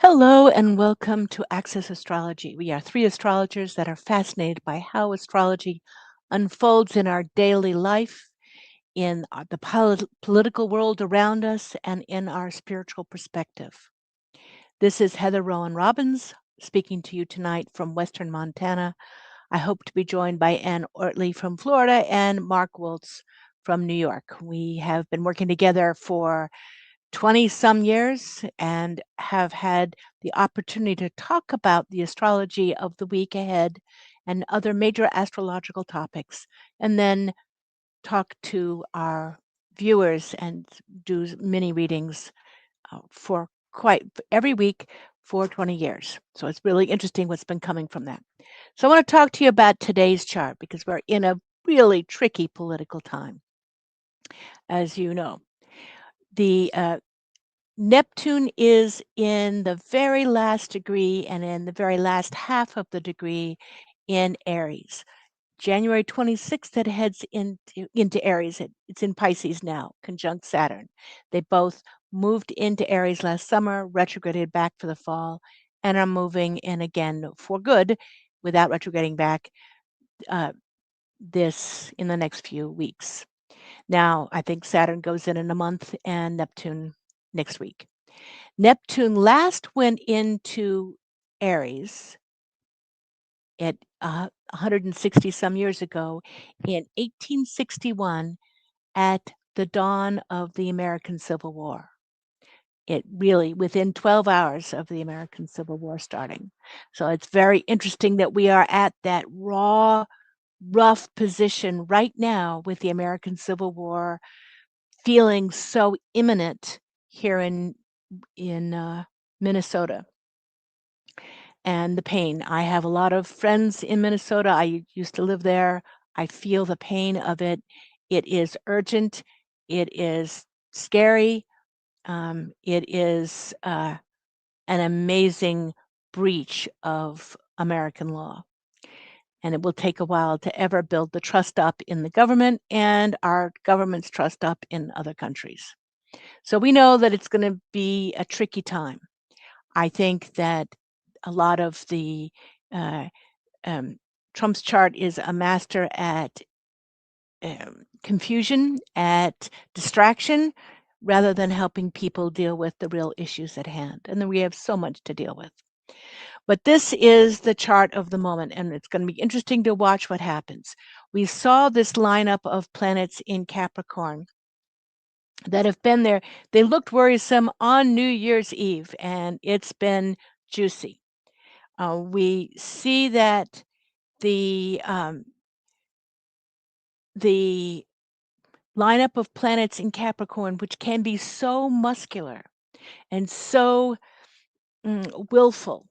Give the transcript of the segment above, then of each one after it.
Hello and welcome to Access Astrology. We are three astrologers that are fascinated by how astrology unfolds in our daily life, in the political world around us, and in our spiritual perspective. This is Heather Rowan Robbins speaking to you tonight from Western Montana. I hope to be joined by Ann Ortley from Florida and Mark Woltz from New York. We have been working together for 20 some years and have had the opportunity to talk about the astrology of the week ahead and other major astrological topics, and then talk to our viewers and do mini readings for quite every week for 20 years. So it's really interesting what's been coming from that. So I want to talk to you about today's chart because we're in a really tricky political time, as you know. The Neptune is in the very last degree and in the very last half of the degree in Aries. January 26th, it heads into Aries. It's in Pisces now, conjunct Saturn. They both moved into Aries last summer, retrograded back for the fall, and are moving in again for good without retrograding back this in the next few weeks. Now, I think Saturn goes in a month and Neptune next week. Neptune last went into Aries at 160 some years ago in 1861 at the dawn of the American Civil War. It really within 12 hours of the American Civil War starting. So it's very interesting that we are at that raw, rough position right now with the American Civil War feeling so imminent here in Minnesota. And the pain. I have a lot of friends in Minnesota. I used to live there. I feel the pain of it. It is urgent. It is scary. It is an amazing breach of American law. And it will take a while to ever build the trust up in the government and our government's trust up in other countries. So we know that it's going to be a tricky time. I think that a lot of the Trump's chart is a master at confusion, at distraction, rather than helping people deal with the real issues at hand. And then we have so much to deal with. But this is the chart of the moment, and it's going to be interesting to watch what happens. We saw this lineup of planets in Capricorn that have been there. They looked worrisome on New Year's Eve, and it's been juicy. We see that the lineup of planets in Capricorn, which can be so muscular and so willful.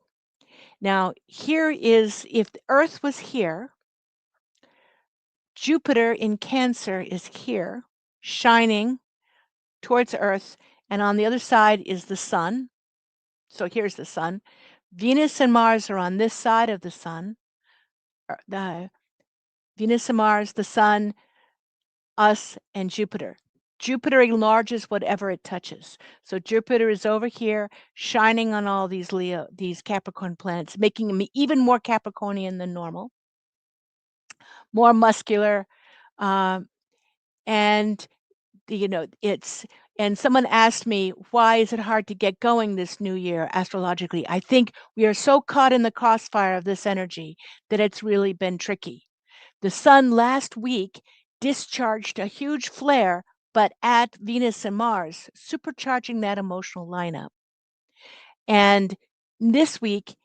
Now, here is if the Earth was here, Jupiter in Cancer is here, shining towards Earth, and on the other side is the Sun. So here's the Sun. Venus and Mars are on this side of the Sun. The Venus and Mars, the Sun, us, and Jupiter. Jupiter enlarges whatever it touches. So Jupiter is over here shining on all these Capricorn planets, making them even more Capricornian than normal, more muscular, and and someone asked me, why is it hard to get going this new year astrologically? I think we are so caught in the crossfire of this energy that it's really been tricky. The Sun last week discharged a huge flare, but at Venus and Mars, supercharging that emotional lineup. And this week,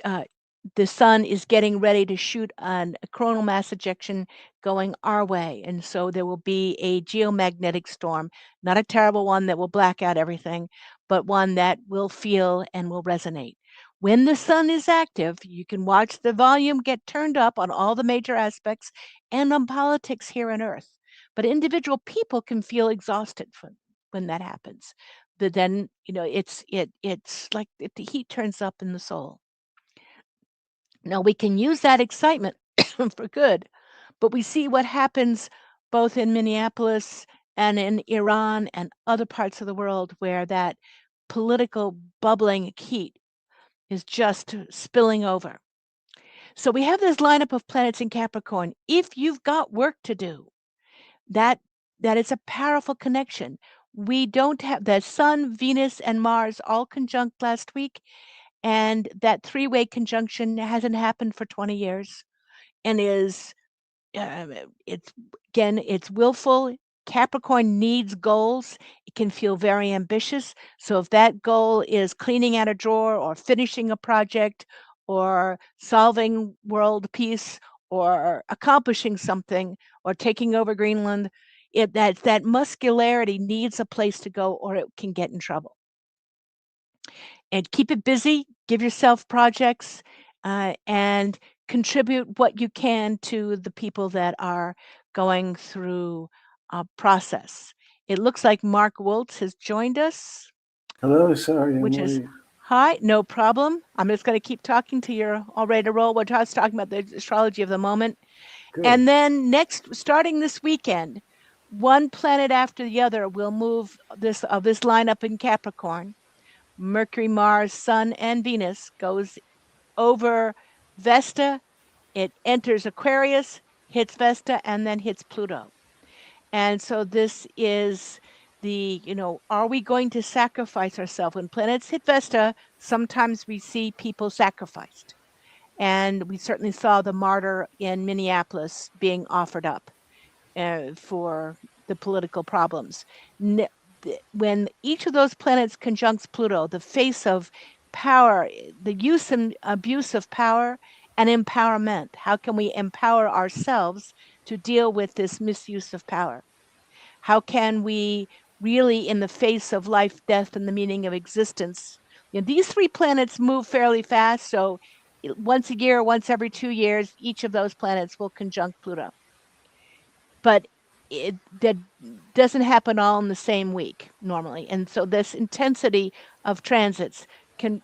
the Sun is getting ready to shoot a coronal mass ejection going our way. And so there will be a geomagnetic storm, not a terrible one that will black out everything, but one that will feel and will resonate. When the Sun is active, you can watch the volume get turned up on all the major aspects and on politics here on Earth. But individual people can feel exhausted when that happens. But then, it's like the heat turns up in the soul. Now, we can use that excitement for good, but we see what happens both in Minneapolis and in Iran and other parts of the world where that political bubbling heat is just spilling over. So we have this lineup of planets in Capricorn. If you've got work to do, that is a powerful connection. We don't have the Sun, Venus, and Mars all conjunct last week, and that three-way conjunction hasn't happened for 20 years, and is it's willful. Capricorn needs goals. It can feel very ambitious. So if that goal is cleaning out a drawer or finishing a project or solving world peace or accomplishing something or taking over Greenland, that muscularity needs a place to go or it can get in trouble. And keep it busy, give yourself projects, and contribute what you can to the people that are going through a process. It looks like Mark Woltz has joined us. Hello, sorry, I'm which is late. hi, no problem. I'm just going to keep talking till you're all ready to roll. We're just talking about the astrology of the moment. Good. And then next, starting this weekend, one planet after the other will move this lineup in Capricorn. Mercury, Mars, Sun, and Venus goes over Vesta. It enters Aquarius, hits Vesta, and then hits Pluto. And so this is are we going to sacrifice ourselves? When planets hit Vesta, sometimes we see people sacrificed. And we certainly saw the martyr in Minneapolis being offered up for the political problems. When each of those planets conjuncts Pluto, the face of power, the use and abuse of power and empowerment. How can we empower ourselves to deal with this misuse of power? How can we really, in the face of life, death, and the meaning of existence, these three planets move fairly fast. So once a year, once every 2 years, each of those planets will conjunct Pluto. But that doesn't happen all in the same week normally. And so this intensity of transits can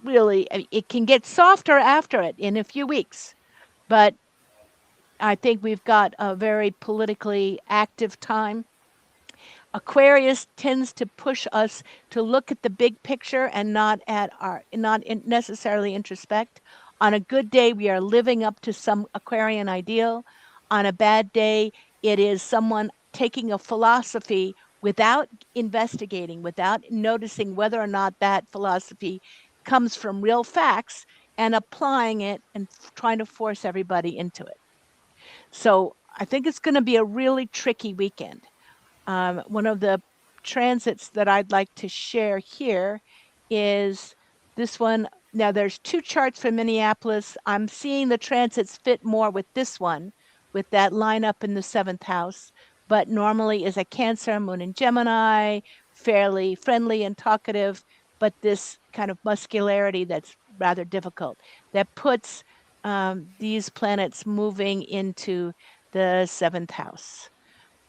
really, it can get softer after it in a few weeks. But I think we've got a very politically active time. Aquarius tends to push us to look at the big picture and not necessarily introspect. On a good day, we are living up to some Aquarian ideal. On a bad day, it is someone taking a philosophy without investigating, without noticing whether or not that philosophy comes from real facts and applying it and trying to force everybody into it. So I think it's going to be a really tricky weekend. One of the transits that I'd like to share here is this one. Now, there's two charts for Minneapolis. I'm seeing the transits fit more with this one, with that lineup in the 7th house, but normally is a Cancer, Moon in Gemini, fairly friendly and talkative, but this kind of muscularity that's rather difficult. That puts these planets moving into the 7th house.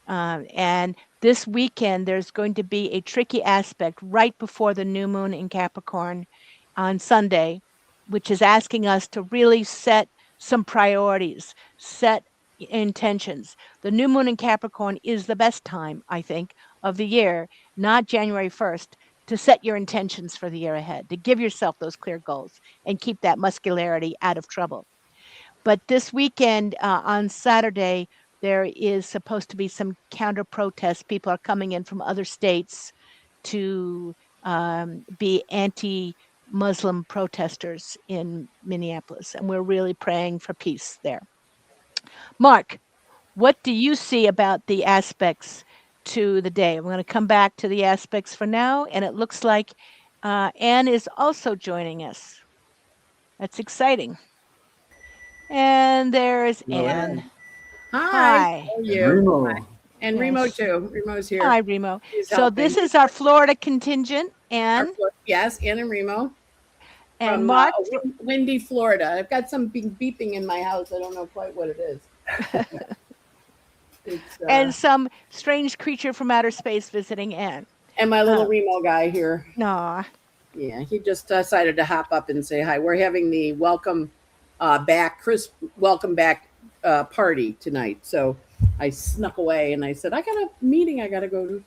And this weekend, there's going to be a tricky aspect right before the new moon in Capricorn on Sunday, which is asking us to really set some priorities, set intentions. The new moon in Capricorn is the best time, I think, of the year, not January 1st, to set your intentions for the year ahead, to give yourself those clear goals and keep that muscularity out of trouble. But this weekend on Saturday, there is supposed to be some counter protests. People are coming in from other states to be anti-Muslim protesters in Minneapolis, and we're really praying for peace there. Mark, what do you see about the aspects to the day? We're going to come back to the aspects for now, and it looks like Anne is also joining us. That's exciting. And there's Hello, Anne. Anne. Hi, Hi. how are And you? Remo. And Remo too. Remo's here. Hi, Remo. He's So helping. this is our Florida contingent, Anne Yes, Ann and Remo and from Mark. windy Florida. I've got some beeping in my house. I don't know quite what it is. It's, and some strange creature from outer space visiting Anne. and my little Remo guy here. Aw. Yeah, he just decided to hop up and say hi. We're having the welcome back party tonight. So I snuck away and I said, I got a meeting I got to go to.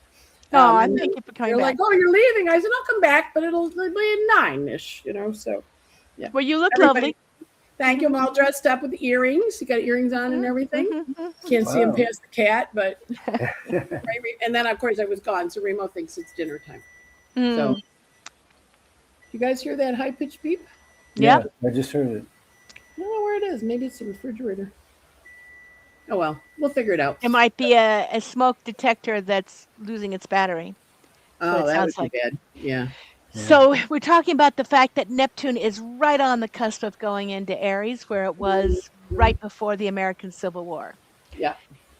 Oh, I And thank you for coming they're back. like, "Oh, you're leaving." I said, "I'll come back, but it'll be 9-ish, you know." So, yeah. Well, you look Everybody, lovely. thank you. I'm all dressed up with earrings. You got earrings on and everything. Can't see him Wow. past the cat, but and then of course I was gone, so Remo thinks it's dinner time. So, you guys hear that high pitched beep? Yeah. Yeah, I just heard it. I don't know where it is. Maybe it's the refrigerator. Oh well, we'll figure it out. It might be a smoke detector that's losing its battery. That's what Oh, it that would sounds be like. bad. Yeah. So we're talking about the fact that Neptune is right on the cusp of going into Aries, where it was right before the American Civil War. Yeah.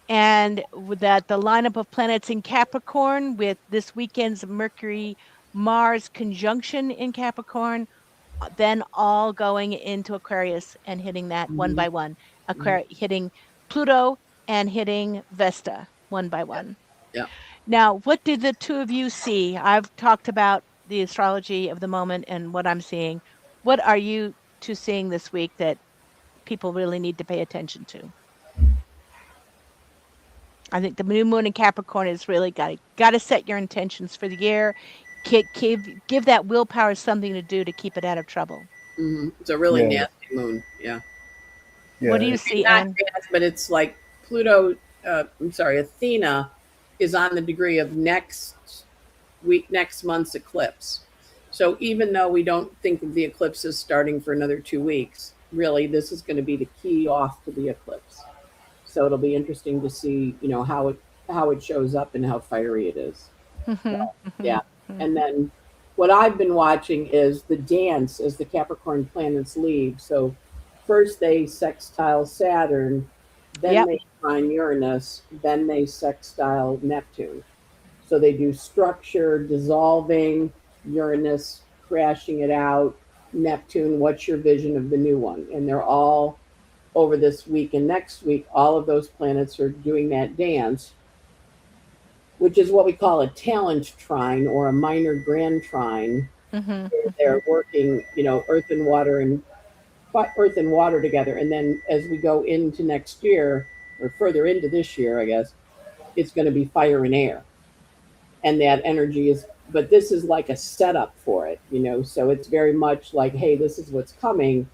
And with that, the lineup of planets in Capricorn, with this weekend's Mercury Mars conjunction in Capricorn, then all going into Aquarius and hitting that one by one. Hitting Pluto and hitting Vesta one by one. Yeah. Now, what did the two of you see? I've talked about the astrology of the moment and what I'm seeing. What are you two seeing this week that people really need to pay attention to? I think the new moon in Capricorn is really got to set your intentions for the year. Give that willpower something to do to keep it out of trouble. It's a really Yeah. nasty moon. Yeah. What do Yeah. you see, Not Anne? bad, but it's like Pluto. I'm sorry, Athena is on the degree of next month's eclipse. So even though we don't think of the eclipse as starting for another 2 weeks, really this is going to be the key off to the eclipse. So it'll be interesting to see, how it shows up and how fiery it is. Yeah. And then what I've been watching is the dance as the Capricorn planets leave. So first they sextile Saturn, then Yep. they trine Uranus, then they sextile Neptune. So they do structure, dissolving, Uranus crashing it out, Neptune, what's your vision of the new one? And they're all over this week and next week, all of those planets are doing that dance, which is what we call a talent trine or a minor grand trine. They're working, earth and water together. And then as we go into next year, or further into this year, I guess, it's going to be fire and air. And that energy is, but this is like a setup for it, so it's very much like, hey, this is what's coming.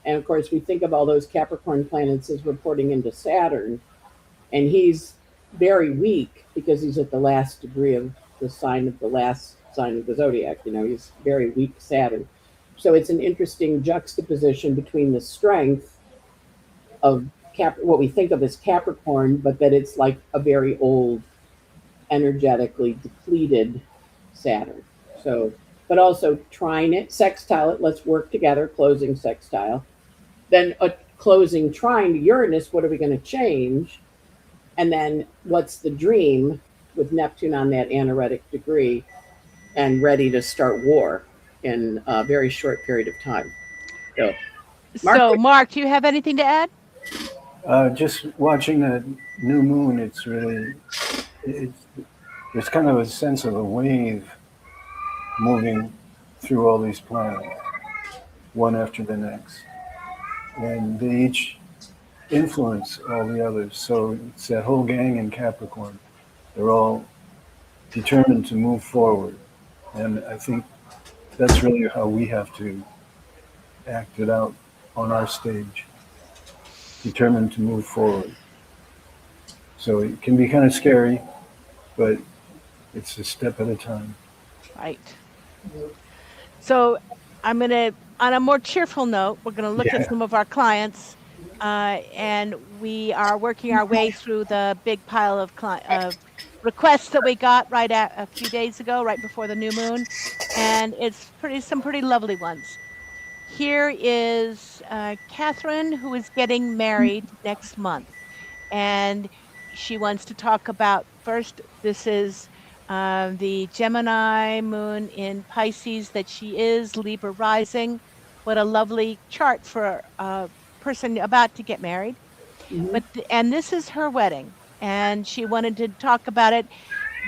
And of course, we think of all those Capricorn planets as reporting into Saturn, and he's very weak because he's at the last degree of the last sign of the zodiac. He's very weak Saturn. So it's an interesting juxtaposition between the strength of what we think of as Capricorn, but that it's like a very old, energetically depleted Saturn. So, but also trine it, sextile it, let's work together, closing sextile. Then a closing trine to Uranus, what are we going to change? And then what's the dream with Neptune on that anaretic degree and ready to start war in a very short period of time. So, Mark, do you have anything to add? Just watching the new moon, there's kind of a sense of a wave moving through all these planets, one after the next. And they each influence all the others. So it's that whole gang in Capricorn. They're all determined to move forward. And I think that's really how we have to act it out on our stage, determined to move forward. So it can be kind of scary, but it's a step at a time. Right. So I'm going to, on a more cheerful note, we're going to look at some of our clients, and we are working our way through the big pile of requests that we got a few days ago, right before the new moon, and it's some pretty lovely ones. Here is Catherine, who is getting married next month, and she wants to talk about first. This is the Gemini moon in Pisces that she is, Libra rising. What a lovely chart for a person about to get married. And this is her wedding, and she wanted to talk about it.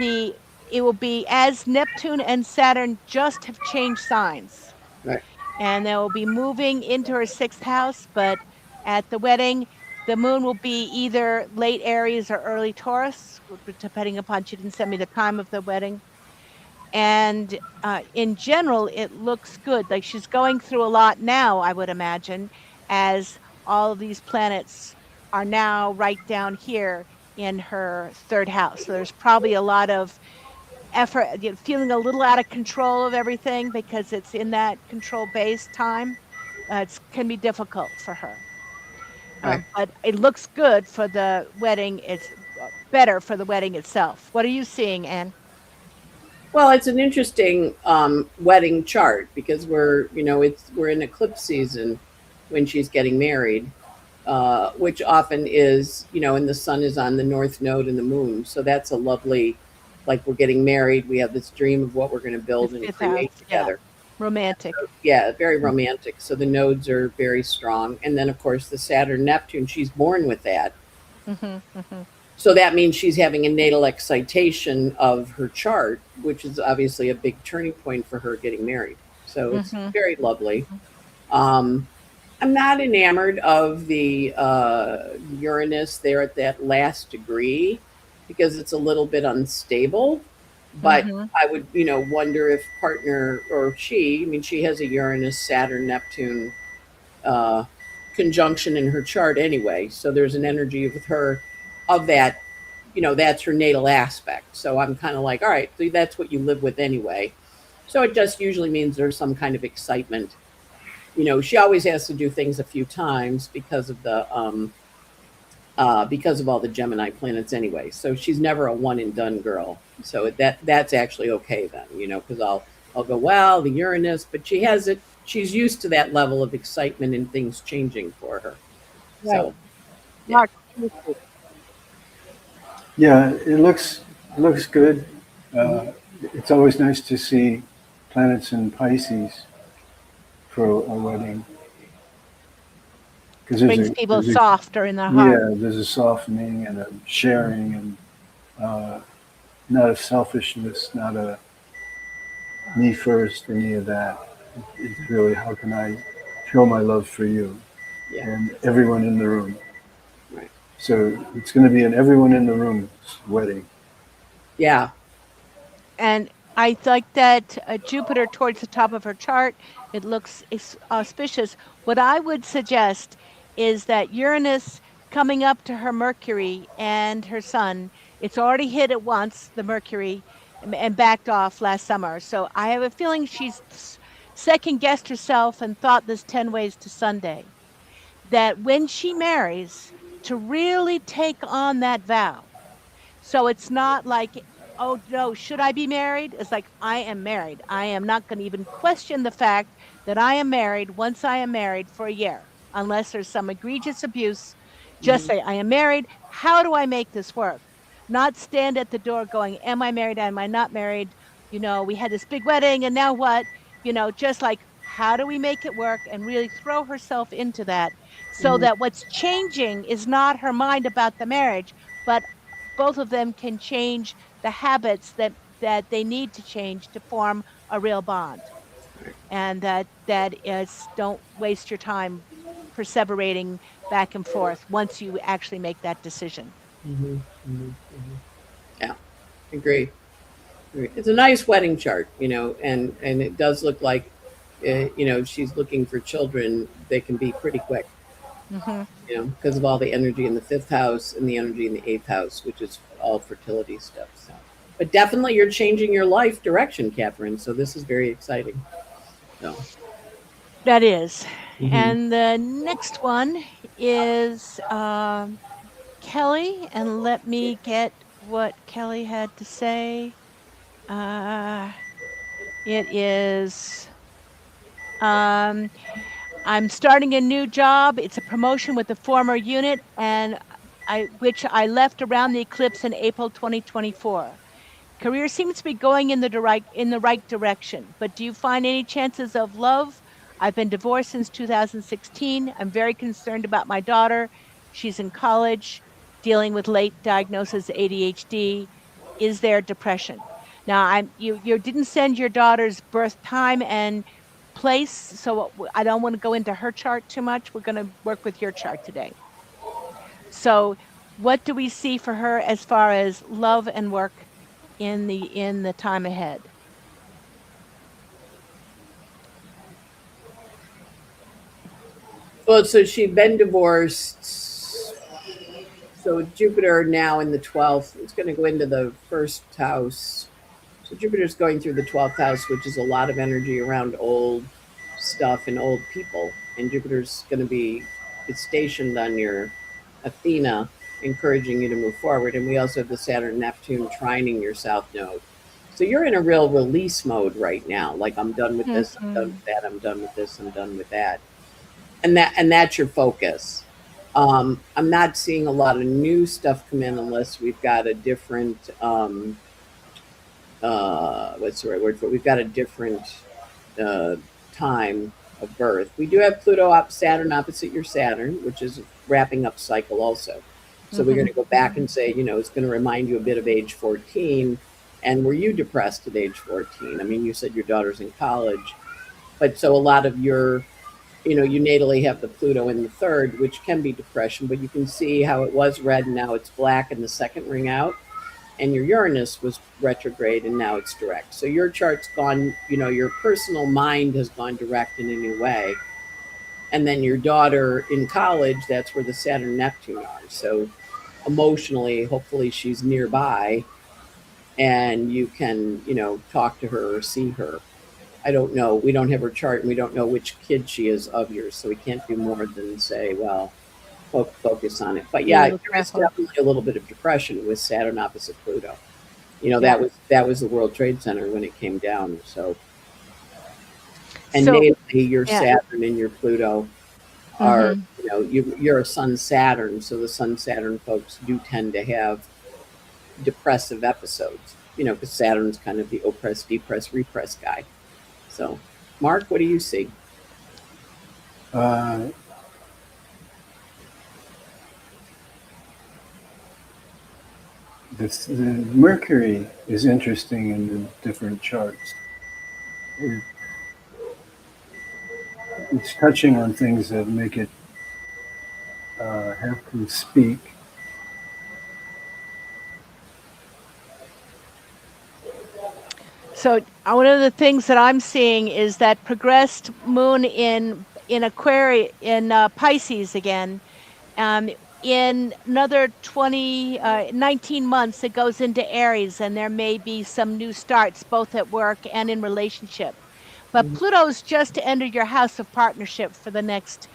It will be as Neptune and Saturn just have changed signs. right. And they will be moving into her sixth house, but at the wedding, the moon will be either late Aries or early Taurus, depending upon, she didn't send me the time of the wedding. And in general, it looks good. Like she's going through a lot now, I would imagine, as all of these planets are now right down here in her third house. So there's probably a lot of effort, feeling a little out of control of everything because it's in that control based time. It can be difficult for her. Right. But it looks good for the wedding. It's better for the wedding itself. What are you seeing, Anne? Well, it's an interesting wedding chart because we're in eclipse season when she's getting married, which often is, and the sun is on the north node and the moon. So that's a lovely, like we're getting married. We have this dream of what we're going to The build and fifth house, create yeah, together. romantic. Yeah, very romantic. So the nodes are very strong. And then, of course, the Saturn Neptune, she's born with that. Mm-hmm, mm-hmm. So that means she's having a natal excitation of her chart, which is obviously a big turning point for her getting married. So it's Mm-hmm. very lovely. Um, I'm not enamored of the Uranus there at that last degree because it's a little bit unstable. But Mm-hmm. I would, wonder if partner or she, I mean, she has a Uranus, Saturn, Neptune uh, conjunction in her chart anyway. So there's an energy with her of that, that's her natal aspect. So I'm kind of like, all right, so that's what you live with anyway. So it just usually means there's some kind of excitement. She always has to do things a few times because of all the Gemini planets anyway. So she's never a one and done girl. So that's actually okay then, because I'll go, well, the Uranus, but she has it. She's used to that level of excitement and things changing for her. Right. So yeah. Mark, Yeah, it looks good. Mhm. It's always nice to see planets in Pisces for a wedding because brings people softer in their heart. there's a softening and a sharing and uh, not a selfishness, not a me first, any of that. It's really how can I show my love for you Yeah. and everyone in the room. Right. So it's going to be an everyone in the room wedding. Yeah. And I like that Jupiter towards the top of her chart. It looks auspicious. What I would suggest is that Uranus coming up to her Mercury and her Sun, it's already hit it once, the Mercury, and backed off last summer. So I have a feeling she's second guessed herself and thought this 10 ways to Sunday. That when she marries, to really take on that vow. So it's not like, oh no, should I be married? It's like, I am married. I am not going to even question the fact that I am married once I am married for a year, unless there's some egregious abuse. Just Hmm. say, I am married. How do I make this work? Not stand at the door going, am I married? Am I not married? We had this big wedding and now what? Just like, how do we make it work and really throw herself into that so Hmm. that what's changing is not her mind about the marriage, but both of them can change the habits that they need to change to form a real bond. And that is, don't waste your time perseverating back and forth once you actually make that decision. Hmm. Hmm. Yeah. Agree. It's a nice wedding chart, and it does look like, she's looking for children. They can be pretty quick, Hmm. because of all the energy in the fifth house and the energy in the eighth house, which is all fertility stuff. So, but definitely you're changing your life direction, Catherine. So this is very exciting. So, That is. hmm. And the next one is Kelly, and let me get what Kelly had to say. Uh, it is um, I'm starting a new job. It's a promotion with a former unit, and which I left around the eclipse in April 2024. Career seems to be going in the right direction, but do you find any chances of love? I've been divorced since 2016. I'm very concerned about my daughter. She's in college, dealing with late diagnosis ADHD. Is there depression? Now, you didn't send your daughter's birth time and place, so I don't want to go into her chart too much. We're going to work with your chart today. So what do we see for her as far as love and work in the time ahead? Well, so she'd been divorced. So Jupiter now in the 12th, it's going to go into the first house. So Jupiter's going through the 12th house, which is a lot of energy around old stuff and old people. And Jupiter's going to be, it's stationed on your Athena, encouraging you to move forward. And we also have the Saturn Neptune trining your south node. So you're in a real release mode right now. Like, I'm done with this, I'm done Mm-hmm. with that, I'm done with this, I'm done with that. And that's your focus. I'm not seeing a lot of new stuff come in unless we've got a different what's the right word for it? We've got a different uh, time of birth. We do have Saturn opposite your Saturn, which is wrapping up cycle also. So we're going Mm-hmm. to go back and say, it's going to remind you a bit of age 14. And were you depressed at age 14? I mean, you said your daughter's in college, but so a lot of you natally have the Pluto in the third, which can be depression, but you can see how it was red and now it's black in the second ring out. And your Uranus was retrograde and now it's direct. So your chart's gone, your personal mind has gone direct in a new way. And then your daughter in college, that's where the Saturn Neptune are. So emotionally, hopefully she's nearby and you can, talk to her or see her. I don't know. We don't have her chart and we don't know which kid she is of yours. So we can't do more than say, well, focus on it. But Be a yeah, little there is careful. definitely a little bit of depression with Saturn opposite Pluto. Yeah. That was the World Trade Center when it came down. So, and So natally, your yeah. Saturn and your Pluto are, Mm-hmm. you're a Sun Saturn, so the Sun Saturn folks do tend to have depressive episodes. Because Saturn's kind of the oppress, depress, repress guy. So, Mark, what do you see? Uh, the Mercury is interesting in the different charts. It, it's touching on things that make it have to speak. So one of the things that I'm seeing is that progressed moon in Pisces again. Um, in another 19 months, it goes into Aries, and there may be some new starts both at work and in relationship. But Mhm. Pluto's just entered your house of partnership for the next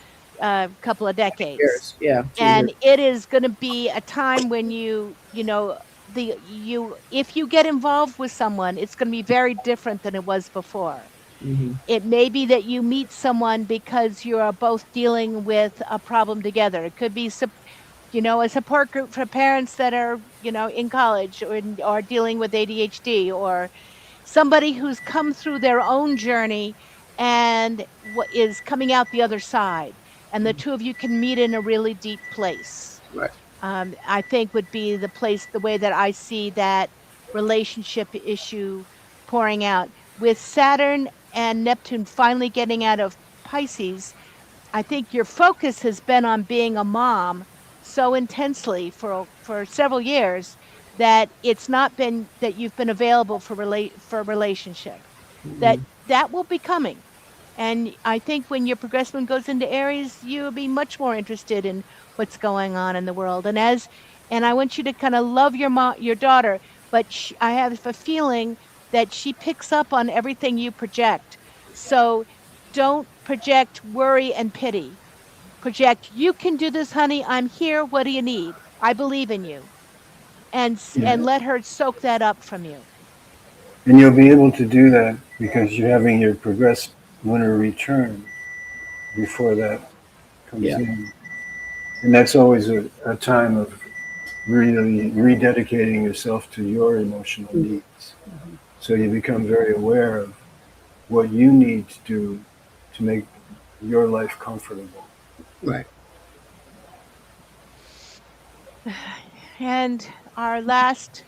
couple of decades, Years, yeah, 2 years. and it is going to be a time when you if you get involved with someone, it's going to be very different than it was before. Hmm. It may be that you meet someone because you are both dealing with a problem together. It could be a support group for parents that are in college or dealing with ADHD, or somebody who's come through their own journey and what is coming out the other side, and the two of you can meet in a really deep place. Right. I think would be the way that I see that relationship issue pouring out with Saturn and Neptune finally getting out of Pisces. I think your focus has been on being a mom so intensely for several years that it's not been that you've been available for relationship. Hmm. That will be coming. And I think when your progressive moon goes into Aries, you'll be much more interested in what's going on in the world. And I want you to kind of love your daughter, but I have a feeling that she picks up on everything you project. So don't project worry and pity. Project, you can do this, honey. I'm here. What do you need? I believe in you. And Yeah, let her soak that up from you. and you'll be able to do that because you're having your progressed lunar return before that comes Yeah. in, and that's always a time of really rededicating yourself to your emotional needs. Hmm. So you become very aware of what you need to do to make your life comfortable. Right. And our last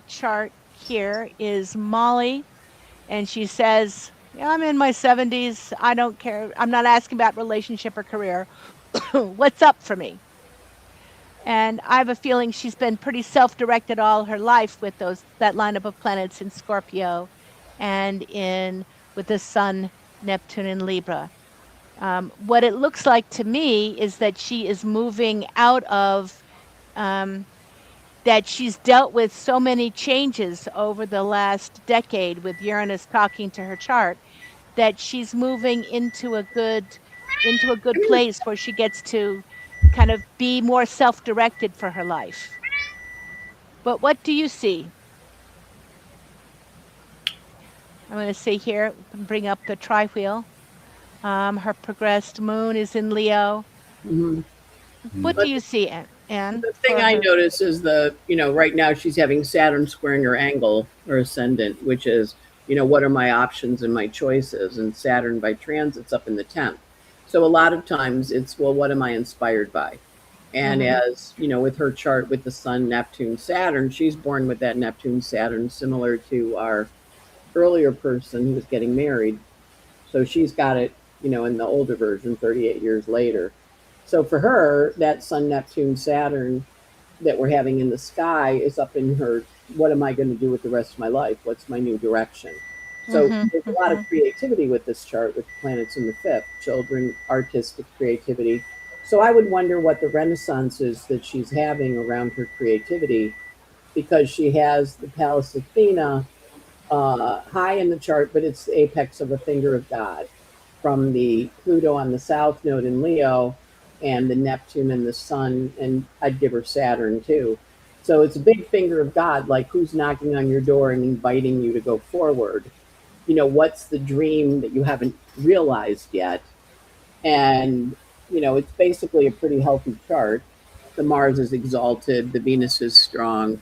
chart here is Molly, and she says, "Yeah, I'm in my 70s. I don't care. I'm not asking about relationship or career. What's up for me?" And I have a feeling she's been pretty self-directed all her life with that lineup of planets in Scorpio and in with the Sun, Neptune, and Libra. What it looks like to me is that she is moving out of that she's dealt with so many changes over the last decade with Uranus talking to her chart that she's moving into a good place where she gets to kind of be more self-directed for her life. But what do you see? I'm going to say here, bring up the tri-wheel. Her progressed moon is in Leo. Mm-hmm. What do But you see, Anne, the thing for I her? notice is right now she's having Saturn squaring her angle or ascendant, which is, what are my options and my choices? And Saturn by transit's up in the 10th. So a lot of times it's, well, what am I inspired by? And as, with her chart with the Sun, Neptune, Saturn, she's born with that Neptune, Saturn, similar to our earlier person who was getting married. So she's got it, in the older version, 38 years later. So for her, that Sun, Neptune, Saturn that we're having in the sky is up in her, what am I going to do with the rest of my life? What's my new direction? So Mm-hmm, there's a lot of mm-hmm. creativity with this chart with planets in the fifth, children, artistic creativity. So I would wonder what the renaissance is that she's having around her creativity, because she has the Pallas Athena high in the chart, but it's the apex of a finger of God from the Pluto on the south node in Leo and the Neptune and the Sun, and I'd give her Saturn too. So it's a big finger of God, like who's knocking on your door and inviting you to go forward. What's the dream that you haven't realized yet? And, it's basically a pretty healthy chart. The Mars is exalted, the Venus is strong,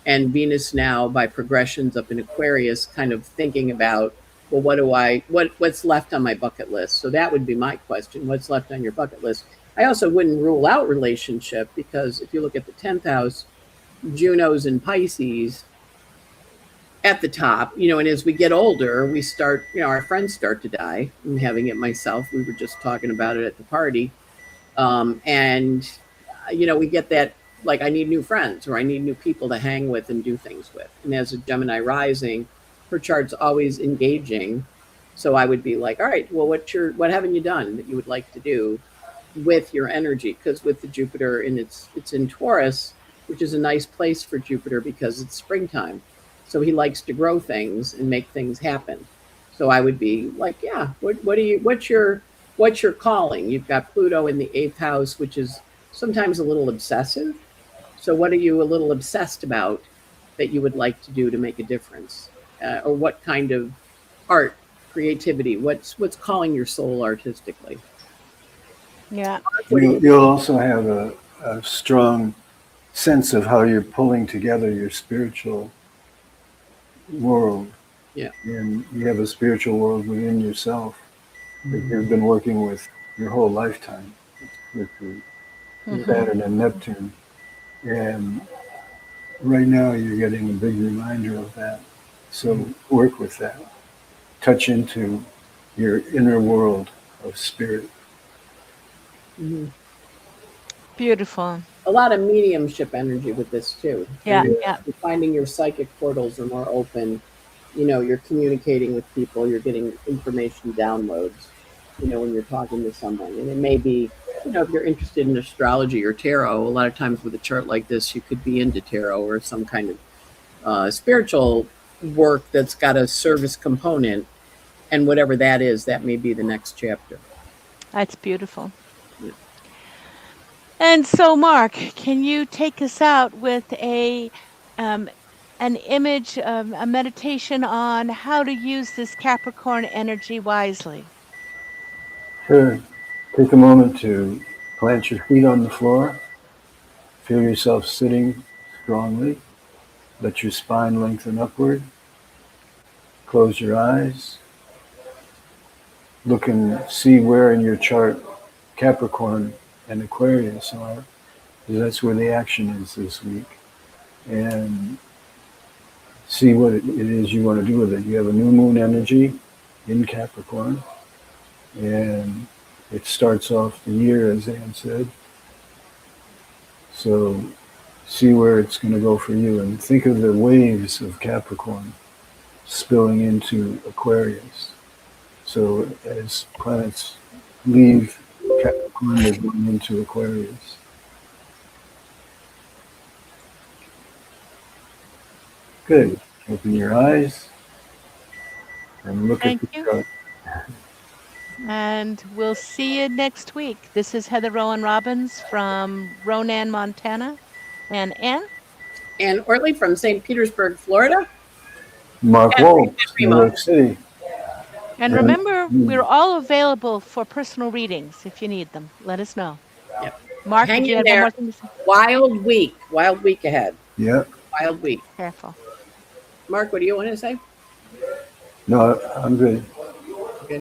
and Venus now by progressions up in Aquarius, kind of thinking about, well, what's left on my bucket list? So that would be my question. What's left on your bucket list? I also wouldn't rule out relationship, because if you look at the 10th house, Juno's in Pisces at the top, and as we get older, we start, our friends start to die. I'm having it myself. We were just talking about it at the party. And we get that, like, I need new friends, or I need new people to hang with and do things with. And as a Gemini rising, her chart's always engaging. So I would be like, all right, well, what haven't you done that you would like to do with your energy? Because with the Jupiter, and it's in Taurus, which is a nice place for Jupiter because it's springtime. So he likes to grow things and make things happen. So I would be like, yeah, what's your calling? You've got Pluto in the 8th house, which is sometimes a little obsessive. So what are you a little obsessed about that you would like to do to make a difference? Or what kind of art, creativity, what's calling your soul artistically? Yeah. What do you You'll also have a strong sense of how you're pulling together your spiritual world. Yeah. And you have a spiritual world within yourself that Mm-hmm. you've been working with your whole lifetime with the Mm-hmm. Saturn and Neptune. And right now you're getting a big reminder of that. So work with that. Touch into your inner world of spirit. Mm-hmm. Beautiful. A lot of mediumship energy with this too. Yeah, And yeah. you're finding your psychic portals are more open. You're communicating with people, you're getting information downloads, when you're talking to someone. And it may be, if you're interested in astrology or tarot, a lot of times with a chart like this, you could be into tarot or some kind of spiritual work that's got a service component. And whatever that is, that may be the next chapter. That's beautiful. Yeah. And so, Mark, can you take us out with um, an image, a meditation on how to use this Capricorn energy wisely? Sure. Take a moment to plant your feet on the floor. Feel yourself sitting strongly. Let your spine lengthen upward. Close your eyes. Look and see where in your chart Capricorn and Aquarius are, because that's where the action is this week. And see what it is you want to do with it. You have a new moon energy in Capricorn, and it starts off the year, as Anne said, So see where it's going to go for you, and think of the waves of Capricorn spilling into Aquarius. So as planets leave Capricorn, they're going into Aquarius. Good. Open your eyes and look at Thank the you. chart. And we'll see you next week. This is Heather Rowan Robbins from Ronan, Montana. And Ann? And Ortley from St. Petersburg, Florida. Mark And Wolves, New Rima. York City. And And remember, we're all available for personal readings if you need them. Let us know. Yep. Mark, Hang did you in have one there. more thing to say? Wild week ahead. yeah. Wild week. Careful. Mark, what do you want to say? No, I'm good.